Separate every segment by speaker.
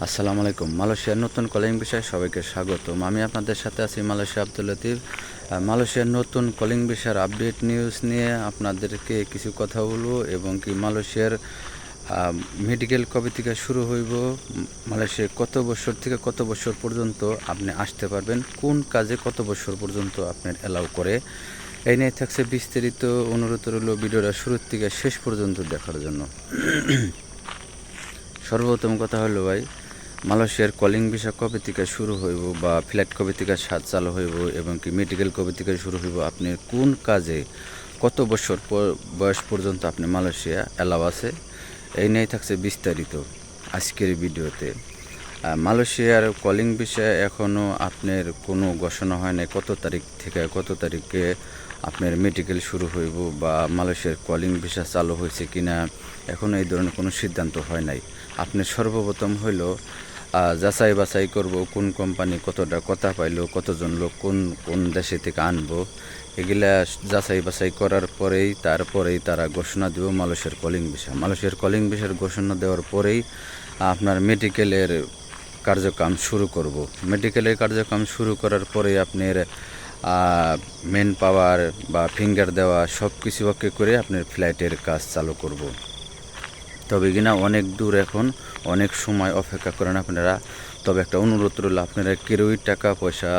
Speaker 1: আসসালামু আলাইকুম। মালয়েশিয়ার নতুন কলিং বিষয়ে সবাইকে স্বাগতম। আমি আপনাদের সাথে আছি মালয়েশিয়া আব্দুল লতিফ। মালয়েশিয়ার নতুন কলিং বিষয়ের আপডেট নিউজ নিয়ে আপনাদেরকে কিছু কথা বলবো এবং কি মালয়েশিয়ার মেডিকেল কবে থেকে শুরু হইব, মালয়েশিয়ায় কত বছর থেকে কত বছর পর্যন্ত আপনি আসতে পারবেন, কোন কাজে কত বছর পর্যন্ত আপনার অ্যালাউ করে, এই নিয়ে থাকছে বিস্তারিত। অনুরোধ রইল ভিডিওটা শুরুর থেকে শেষ পর্যন্ত দেখার জন্য। সর্বপ্রথম কথা হলো ভাই, মালয়েশিয়ার কলিং ভিসা কবে থেকে শুরু হইব বা ফ্লাইট কবে থেকে চালু হইব এবং কি মেডিকেল কবে থেকে শুরু হইব, আপনি কোন কাজে কত বছর বয়স পর্যন্ত আপনি মালয়েশিয়া অ্যালাউ আছে, এই নিয়েই থাকছে বিস্তারিত আজকের ভিডিওতে। মালয়েশিয়ার কলিং ভিসা এখনও আপনার কোনো ঘোষণা হয় নাই কত তারিখ থেকে কত তারিখে আপনার মেডিকেল শুরু হইব বা মালয়েশিয়ার কলিং ভিসা চালু হয়েছে কিনা এখনও এই ধরনের কোনো সিদ্ধান্ত হয় নাই। আপনি সর্বপ্রথম হইল যাচাই বাছাই করব কোন কোম্পানি কতটা কথা পাইলো, কতজন লোক কোন কোন দেশে থেকে আনবো, এগুলা যাচাই বাছাই করার পরেই তারপরেই তারা ঘোষণা দেব মালয়েশিয়ার কলিং ভিসা। মালয়েশিয়ার কলিং ভিসার ঘোষণা দেওয়ার পরেই আপনার মেডিকেলের কার্যক্রম শুরু করব। মেডিকেলের কার্যক্রম শুরু করার পরে আপনার মেন পাওয়ার বা ফিঙ্গার দেওয়া সব কিছু ওকে করে আপনার ফ্লাইটের কাজ চালু করব। তবে কিনা অনেক দূর, এখন অনেক সময় অপেক্ষা করেন আপনারা। তবে একটা অনুরোধ রইল, আপনারা কেউই টাকা পয়সা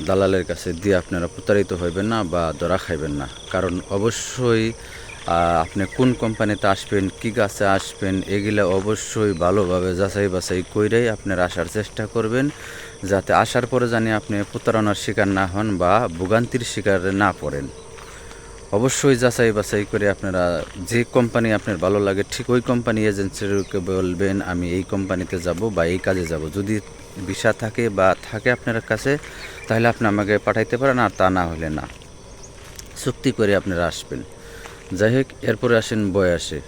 Speaker 1: দালালের কাছে দিয়ে আপনারা প্রতারিত হইবেন না বা ধরা খাইবেন না। কারণ অবশ্যই আপনি কোন কোম্পানিতে আসবেন, কী গাছে আসবেন, এগুলা অবশ্যই ভালোভাবে যাচাই বাছাই কইরাই আপনারা আসার চেষ্টা করবেন, যাতে আসার পরে জানি আপনি প্রতারণার শিকার না হন বা ভোগান্তির শিকার না পড়েন। অবশ্যই যাচাই বাছাই করে আপনারা যে কোম্পানি আপনার ভালো লাগে ঠিক ওই কোম্পানি এজেন্সিকে বলবেন আমি এই কোম্পানিতে যাব বা এই কাজে যাব। যদি ভিসা থাকে বা থাকে আপনার কাছে তাহলে আপনি আমাকে পাঠাইতে পারেন, আর তা না হলে না, চুক্তি করে আপনারা আসবেন। যাই হোক, এরপরে আসেন বয়সে।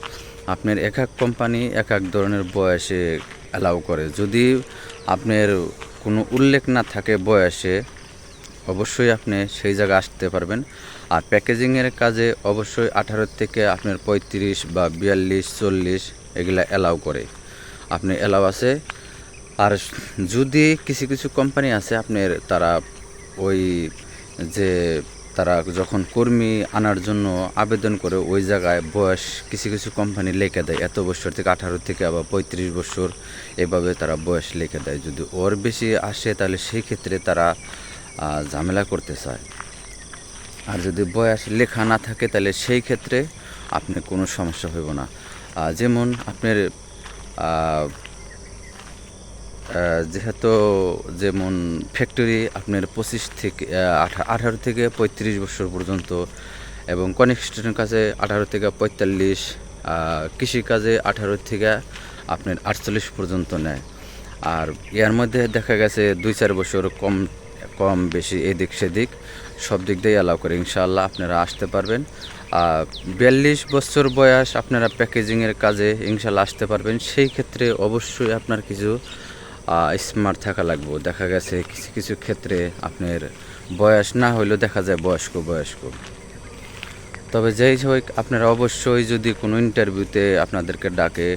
Speaker 1: আপনার এক এক কোম্পানি এক এক ধরনের বয়সে অ্যালাউ করে। যদি আপনার কোনো উল্লেখ না থাকে বয়সে, অবশ্যই আপনি সেই জায়গায় আসতে পারবেন। আর প্যাকেজিংয়ের কাজে অবশ্যই 18 থেকে আপনার 35 বা 42 40 এগুলা অ্যালাউ করে, আপনি অ্যালাউ আছে। আর যদি কিছু কিছু কোম্পানি আছে আপনার তারা ওই যে তারা যখন কর্মী আনার জন্য আবেদন করে ওই জায়গায় বয়স কিছু কিছু কোম্পানি লিখে দেয়, এত বছর থেকে 18 থেকে আবার 35 বছর এভাবে তারা বয়স লিখে দেয়। যদি ওর বেশি আসে তাহলে সেই ক্ষেত্রে তারা ঝামেলা করতে চায়। আর যদি বয়স লেখা না থাকে তাহলে সেই ক্ষেত্রে আপনার কোনো সমস্যা হইব না। যেমন আপনার যেহেতু যেমন ফ্যাক্টরি আপনার 25 থেকে 18 থেকে 35 বছর পর্যন্ত, এবং কনস্ট্রাকশনের কাজে 18 থেকে 45, কৃষিকাজে 18 থেকে আপনার 48 পর্যন্ত নেয়। আর এর মধ্যে দেখা গেছে 2-4 বছর কম কম বেশি এদিক সেদিক সব দিক দিয়ে অ্যালাউ করে। ইনশাআল্লাহ আপনারা আসতে পারবেন। 42 বছর বয়স আপনারা প্যাকেজিংয়ের কাজে ইনশাআল্লাহ আসতে পারবেন। সেই ক্ষেত্রে অবশ্যই আপনার কিছু স্মার্ট থাকা লাগবে। দেখা গেছে কিছু কিছু ক্ষেত্রে আপনার বয়স না হইলেও দেখা যায় বয়স্ক। তবে যেই হোক, আপনারা অবশ্যই যদি কোনো ইন্টারভিউতে আপনাদেরকে ডাকে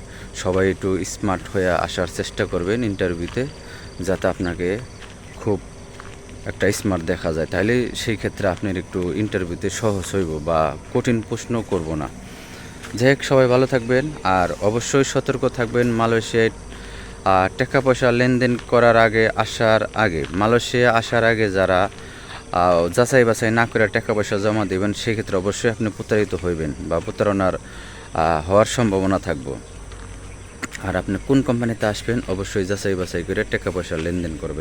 Speaker 1: সবাই একটু স্মার্ট হয়ে আসার চেষ্টা করবেন ইন্টারভিউতে, যাতে আপনাকে খুব একটা স্মার্ট দেখা যায়। তাহলে সেই ক্ষেত্রে আপনার একটু ইন্টারভিউতে সহজ হইব বা কঠিন প্রশ্ন করব না। যাই হোক, সবাই ভালো থাকবেন আর অবশ্যই সতর্ক থাকবেন। মালয়েশিয়ায় টাকা পয়সা লেনদেন করার আগে, মালয়েশিয়া আসার আগে যারা যাচাই বাছাই না করে টাকা পয়সা জমা দেবেন, সেক্ষেত্রে অবশ্যই আপনি প্রতারিত হইবেন বা প্রতারণার হওয়ার সম্ভাবনা থাকবে। আর আপনি কোন কোম্পানিতে আসবেন অবশ্যই যাচাই বাছাই করে টাকা পয়সা লেনদেন করবেন।